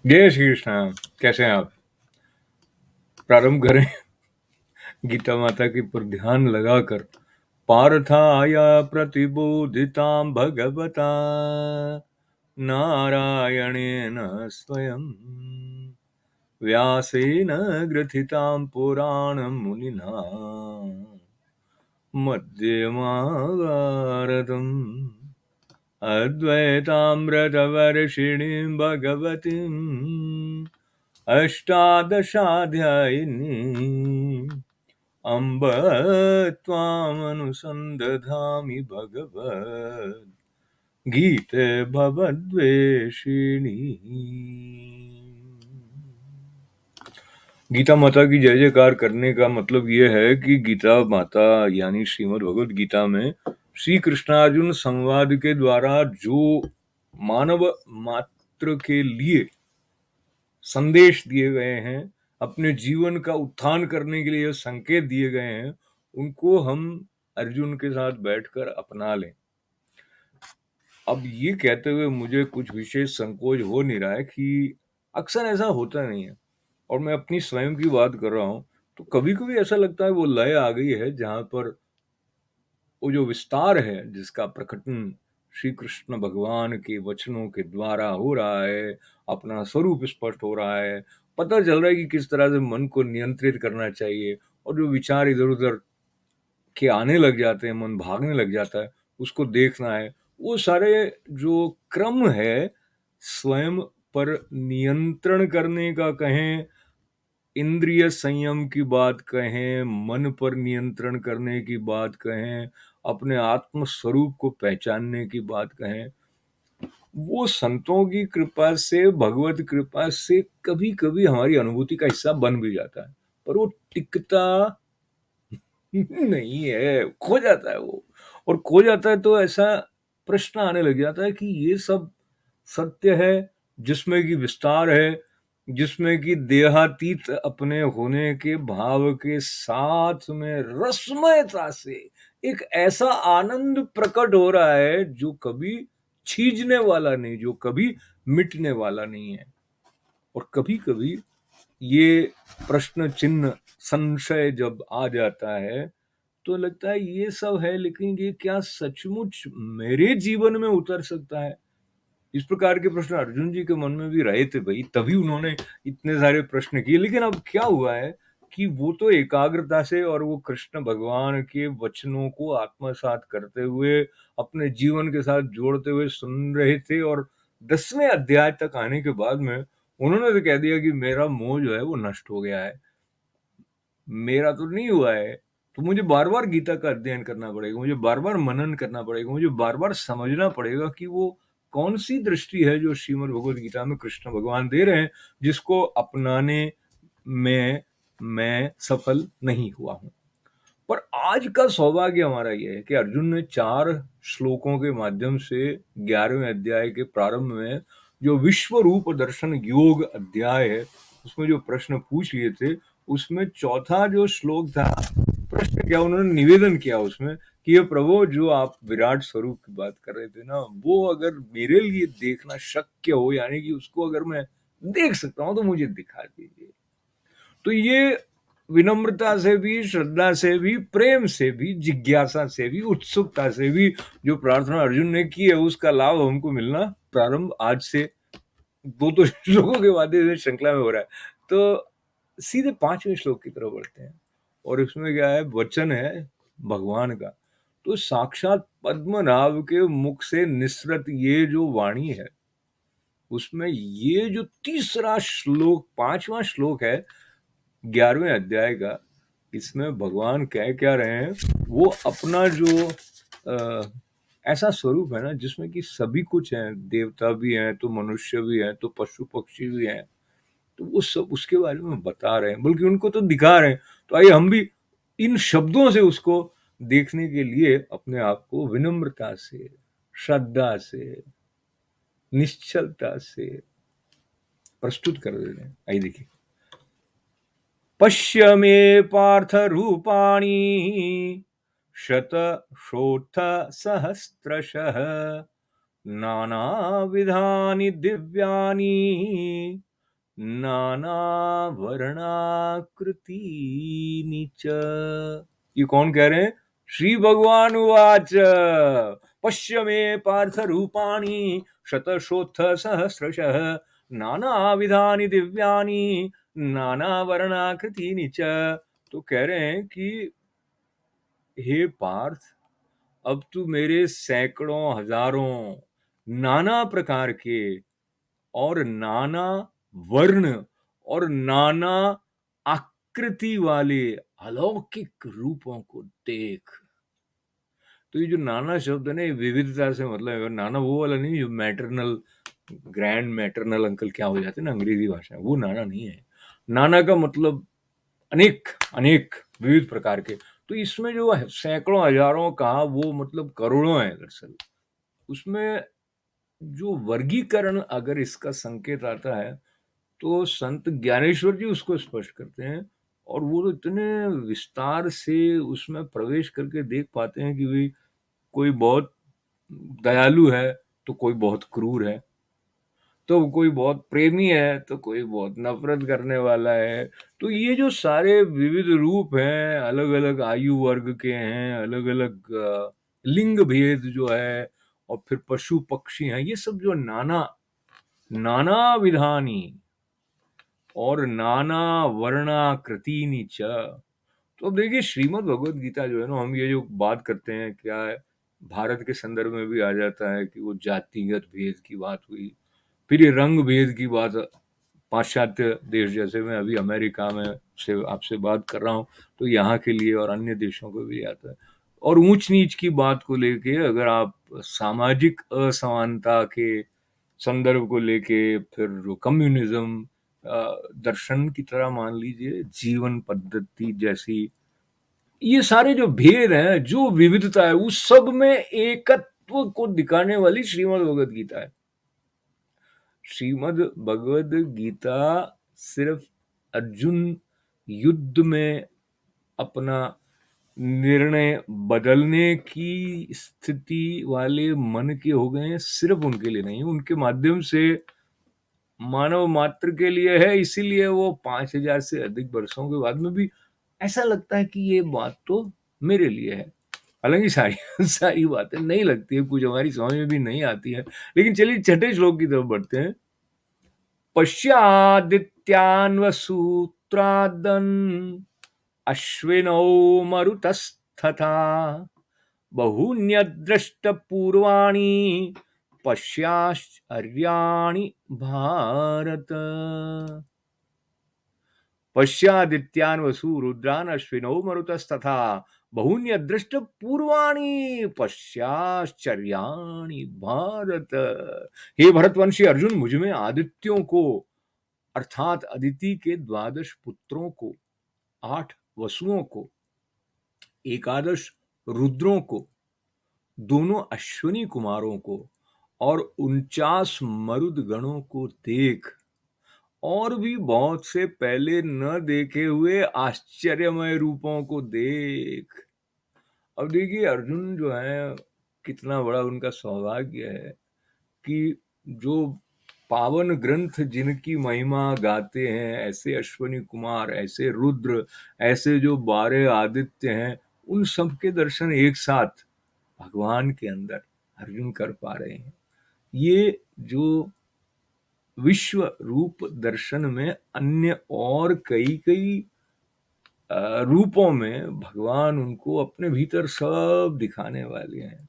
जय श्री कृष्ण। कैसे हैं आप? प्रारंभ करें गीता माता के पर ध्यान लगाकर। पार्थाय प्रतिबोधितां भगवता नारायणेन स्वयं व्यासेन ग्रथितां पुराणमुनिना मध्ये महाभारतम् अद्वैतामृतवर्षिणीं भगवतीम् अष्टादशाध्यायिनीम् अम्ब त्वामनुसन्दधामि भगवद् गीते भवद्वेषिणी। गीता माता की जय जयकार करने का मतलब ये है कि गीता माता यानी श्रीमद् भगवद गीता में श्री कृष्णार्जुन संवाद के द्वारा जो मानव मात्र के लिए संदेश दिए गए हैं, अपने जीवन का उत्थान करने के लिए संकेत दिए गए हैं, उनको हम अर्जुन के साथ बैठकर अपना लें। अब ये कहते हुए मुझे कुछ विशेष संकोच हो नहीं रहा है कि अक्सर ऐसा होता नहीं है, और मैं अपनी स्वयं की बात कर रहा हूँ, तो कभी-कभी ऐसा लगता है वो लय आ गई है जहाँ पर वो जो विस्तार है जिसका प्रकटन श्री कृष्ण भगवान के वचनों के द्वारा हो रहा है, अपना स्वरूप स्पष्ट हो रहा है, पता चल रहा है कि किस तरह से मन को नियंत्रित करना चाहिए, और जो विचार इधर-उधर के आने लग जाते हैं, मन भागने लग जाता है, उसको देखना है। वो सारे जो क्रम है, स्वयं पर नियंत्रण करने का कहें, इंद्रिय संयम की बात कहें, मन पर नियंत्रण करने की बात कहें, अपने आत्म स्वरूप को पहचानने की बात कहें, वो संतों की कृपा से, भगवत कृपा से कभी-कभी हमारी अनुभूति का हिस्सा बन भी जाता है, पर वो टिकता नहीं है, खो जाता है वो। और खो जाता है तो ऐसा प्रश्न आने लग जाता है कि ये सब सत्य है जिसमें कि विस्तार है, जिसमें कि देहातीत अपने होने के भाव के साथ में रसमयता से एक ऐसा आनंद प्रकट हो रहा है जो कभी छीजने वाला नहीं, जो कभी मिटने वाला नहीं है। और कभी-कभी ये प्रश्न चिन्ह, संशय जब आ जाता है, तो लगता है ये सब है, लेकिन ये क्या सचमुच मेरे जीवन में उतर सकता है? इस प्रकार के प्रश्न अर्जुन जी के मन में भी रहे थे भई, तभी उन्होंने इतने सारे प्रश्न किए। लेकिन अब क्या हुआ है कि वो तो एकाग्रता से और वो कृष्ण भगवान के वचनों को आत्मसात करते हुए, अपने जीवन के साथ जोड़ते हुए सुन रहे थे, और 10वें अध्याय तक आने के बाद में उन्होंने तो कह दिया कि मेरा मोह जो है वो नष्ट हो गया है। मेरा तो नहीं हुआ है, तो मुझे बार-बार गीता का अध्ययन करना पड़ेगा, मुझे बार-बार मनन करना पड़ेगा, मुझे बार-बार समझना पड़ेगा कि वो कौन-सी दृष्टि है जो श्रीमद् भगवद गीता में कृष्ण भगवान दे रहे हैं, जिसको अपनाने में मैं सफल नहीं हुआ हूँ। पर आज का सौभाग्य हमारा ये है कि अर्जुन ने 4 श्लोकों के माध्यम से 11वें अध्याय के प्रारंभ में जो विश्व रूप दर्शन योग अध्याय है, उसमें जो प्रश्न पूछ लिए थे, उसमें चौथा जो श्लोक था, प्रश्न क्या उन्होंने निवेदन किया उसमें कि ये प्रभु, जो आप विराट स्वरूप की बात कर रहे थे ना, वो अगर मेरे लिए देखना शक्य हो, यानी कि उसको अगर मैं देख सकता हूँ, तो मुझे दिखा दीजिए। तो ये विनम्रता से भी, श्रद्धा से भी, प्रेम से भी, जिज्ञासा से भी, उत्सुकता से भी जो प्रार्थना अर्जुन ने की है, उसका लाभ हमको मिलना प्रारंभ आज से दो श्लोकों के बाद इस श्रृंखला में हो रहा है। तो सीधे 5वें श्लोक की तरफ बढ़ते हैं, और इसमें क्या है, वचन है भगवान का। तो साक्षात पद्मनाभ के मुख से निसृत ये जो वाणी है, उसमें ये जो तीसरा श्लोक, 5वां श्लोक है 11वें अध्याय का, इसमें भगवान कह क्या रहे हैं, वो अपना जो ऐसा स्वरूप है ना जिसमें कि सभी कुछ है, देवता भी हैं, तो मनुष्य भी हैं, तो पशु पक्षी भी हैं, तो वो सब उसके बारे में बता रहे हैं, बल्कि उनको तो दिखा रहे हैं। तो आइए हम भी इन शब्दों से उसको देखने के लिए अपने आप को विनम्रता से, श्रद्धा से, निश्चलता से प्रस्तुत कर देते हैं। आइए देखिए। पश्य मे पार्थ रूपाणि शतशोऽथ सहस्रशः नानाविधानि दिव्यानि नानावर्णाकृतीनि च। ये कौन कह रहे हैं? श्री भगवान उवाच पश्य मे पार्थ रूपाणि शतशोत्थ सहस्रशः नानाविधानि दिव्यानि नानावर्णाकृतीनि च। तो कह रहे हैं कि हे पार्थ, अब तू मेरे सैकड़ों हजारों नाना प्रकार के और नाना वर्ण और नाना आकृति वाले अलौकिक रूपों को देख। तो ये जो नाना शब्द है ना, ये विविधता से मतलब है। नाना वो वाला नहीं जो मैटरनल, ग्रैंड मैटरनल अंकल क्या हो जाते हैं ना अंग्रेजी भाषा में, वो नाना नहीं है। नाना का मतलब अनेक, अनेक विविध प्रकार के। तो इसमें जो सैकड़ों हजारों कहा, वो मतलब करोड़ों है दरअसल। उसमें जो वर्गीकरण अगर इसका संकेत आता है तो संत ज्ञानेश्वर जी उसको स्पष्ट करते हैं, और वो तो इतने विस्तार से उसमें प्रवेश करके देख पाते हैं कि भाई कोई बहुत दयालु है तो कोई बहुत क्रूर है, तो कोई बहुत प्रेमी है तो कोई बहुत नफरत करने वाला है। तो ये जो सारे विविध रूप हैं, अलग अलग आयु वर्ग के हैं, अलग अलग लिंग भेद जो है, और फिर पशु पक्षी हैं, ये सब जो नाना नाना विधानी और नाना वर्णाकृतीनि च। तो अब देखिए श्रीमद् भगवद गीता जो है ना, हम ये जो बात करते हैं क्या है, भारत के संदर्भ में भी आ जाता है कि वो जातिगत भेद की बात हुई, फिर ये रंग भेद की बात, पाश्चात्य देश जैसे मैं अभी अमेरिका में से आपसे बात कर रहा हूँ, तो यहाँ के लिए और अन्य देशों को भी आता है। और ऊंच नीच की बात को लेके अगर आप सामाजिक असमानता के संदर्भ को लेके, फिर कम्युनिज्म दर्शन की तरह मान लीजिए, जीवन पद्धति जैसी, ये सारे जो भेद हैं, जो विविधता है, उस सब में एकत्व को दिखाने वाली श्रीमद् भगवद गीता है। श्रीमद् भगवद गीता सिर्फ अर्जुन युद्ध में अपना निर्णय बदलने की स्थिति वाले मन के हो गए हैं, सिर्फ उनके लिए नहीं, उनके माध्यम से मानव मात्र के लिए है। इसीलिए वो 5000 से अधिक वर्षों के बाद में भी ऐसा लगता है कि ये बात तो मेरे लिए है। हालांकि सारी सारी बातें नहीं लगती है, कुछ हमारी समझ में भी नहीं आती है। लेकिन चलिए छठे श्लोक की तरफ बढ़ते हैं। पश्यादित्यान् वसूत्रादन् अश्विनौ मरुतस्तथा बहून्यदृष्टपूर्वाणि पश्याश्चर्याणि भारत। पश्यादित्यान् वसु रुद्रान् अश्विनौ मरुतस्तथा बहून्यदृष्टपूर्वाणि पश्याश्चर्याणि भारत। हे भरतवंशी अर्जुन, मुझ में आदित्यों को अर्थात अदिति के 12 पुत्रों को, 8 वसुओं को, 11 रुद्रों को, दोनों अश्विनी कुमारों को और 49 मरुद गणों को देख, और भी बहुत से पहले न देखे हुए आश्चर्यमय रूपों को देख। अब देखिए अर्जुन जो है, कितना बड़ा उनका सौभाग्य है कि जो पावन ग्रंथ जिनकी महिमा गाते हैं, ऐसे अश्वनी कुमार, ऐसे रुद्र, ऐसे जो 12 आदित्य हैं, उन सबके दर्शन एक साथ भगवान के अंदर अर्जुन कर पा रहे हैं। ये जो विश्व रूप दर्शन में अन्य और कई कई रूपों में भगवान उनको अपने भीतर सब दिखाने वाले हैं।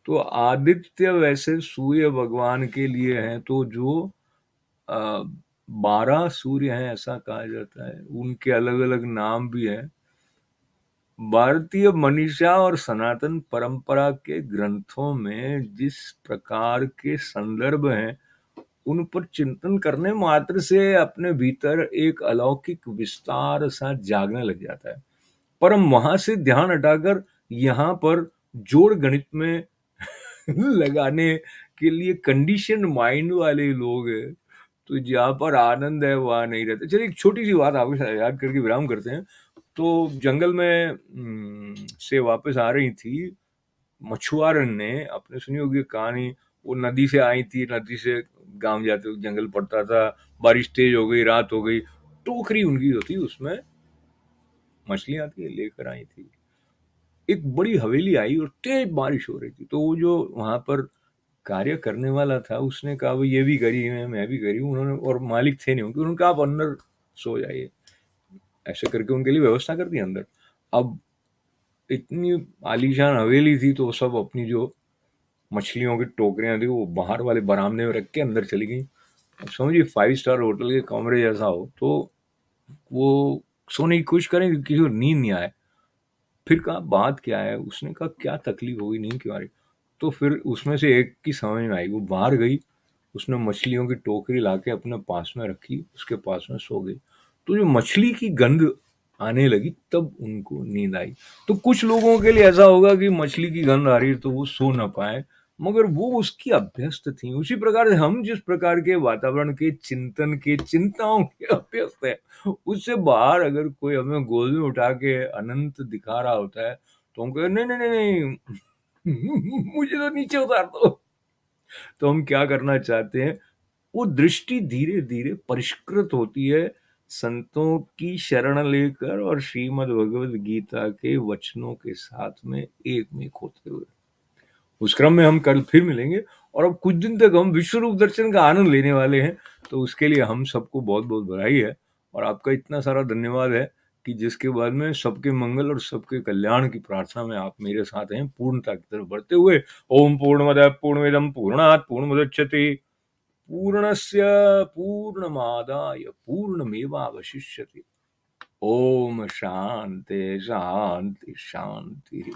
तो आदित्य वैसे सूर्य भगवान के लिए हैं, तो जो 12 सूर्य हैं ऐसा कहा जाता है, उनके अलग अलग नाम भी हैं। भारतीय मनीषा और सनातन परंपरा के ग्रंथों में जिस प्रकार के संदर्भ हैं, उन पर चिंतन करने मात्र से अपने भीतर एक अलौकिक विस्तार सा जागने लग जाता है। पर हम वहां से ध्यान हटाकर यहाँ पर जोड़ गणित में लगाने के लिए कंडीशन माइंड वाले लोग हैं, तो जहाँ पर आनंद है वहां नहीं रहते। चलिए एक छोटी सी बात आपको याद करके विराम करते हैं। तो जंगल में से वापस आ रही थी मछुआरन ने, आपने सुनी होगी कहानी, वो नदी से आई थी, नदी से गाँव जाते वक़्त जंगल पड़ता था, बारिश तेज़ हो गई, रात हो गई, टोकरी उनकी होती, उसमें मछलियाँ थी, लेकर आई थी। एक बड़ी हवेली आई और तेज़ बारिश हो रही थी, तो वो जो वहाँ पर कार्य करने वाला था, उसने कहा, "भई ये भी गरीब हैं, मैं भी गरीब हूँ।" उन्होंने, और मालिक थे नहीं उनके, उन्होंने कहा, "आप अंदर सो जाइए।" ऐसे करके उनके लिए व्यवस्था कर दी अंदर। अब इतनी आलीशान हवेली थी, तो सब अपनी जो मछलियों की टोकरियाँ थी, वो बाहर वाले बरामदे में रख के अंदर चली गईं। अब समझिए 5 स्टार होटल के कमरे जैसा हो, तो वो सोने की कोशिश करें कि किसी को नींद नहीं आए। फिर कहा, "बात क्या है?" उसने कहा, "क्या तकलीफ हो गई, नींद क्यों आ रही?" तो फिर उसमें से एक की समझ में आई, वो बाहर गई, उसने मछलियों की टोकरी लाके अपने पास में रखी, उसके पास में सो गई। तो जो मछली की गंध आने लगी, तब उनको नींद आई। तो कुछ लोगों के लिए ऐसा होगा कि मछली की गंध आ रही है तो वो सो ना पाए, मगर वो उसकी अभ्यस्त थी। उसी प्रकार से हम जिस प्रकार के वातावरण के चिंतन के, चिंताओं के अभ्यस्त है, उससे बाहर अगर कोई हमें गोद में उठा के अनंत दिखा रहा होता है, तो हम कहें, नहीं नहीं नहीं नहीं मुझे तो नीचे उतार दो। तो हम क्या करना चाहते हैं, वो दृष्टि धीरे धीरे परिष्कृत होती है संतों की शरण लेकर और श्रीमद् भगवद गीता के वचनों के साथ में एक में खोते हुए। उस क्रम में हम कल फिर मिलेंगे, और अब कुछ दिन तक हम विश्व रूप दर्शन का आनंद लेने वाले हैं। तो उसके लिए हम सबको बहुत बहुत बधाई है, और आपका इतना सारा धन्यवाद है कि जिसके बाद में सबके मंगल और सबके कल्याण की प्रार्थना में आप मेरे साथ हैं, पूर्णता की तरफ बढ़ते हुए। ओम पूर्णमदः पूर्णमिदं पूर्णात् पूर्णमुदच्यते पूर्णस्य पूर्णमादाय पूर्णमेवावशिष्यते। ओम शांति शांति शांति।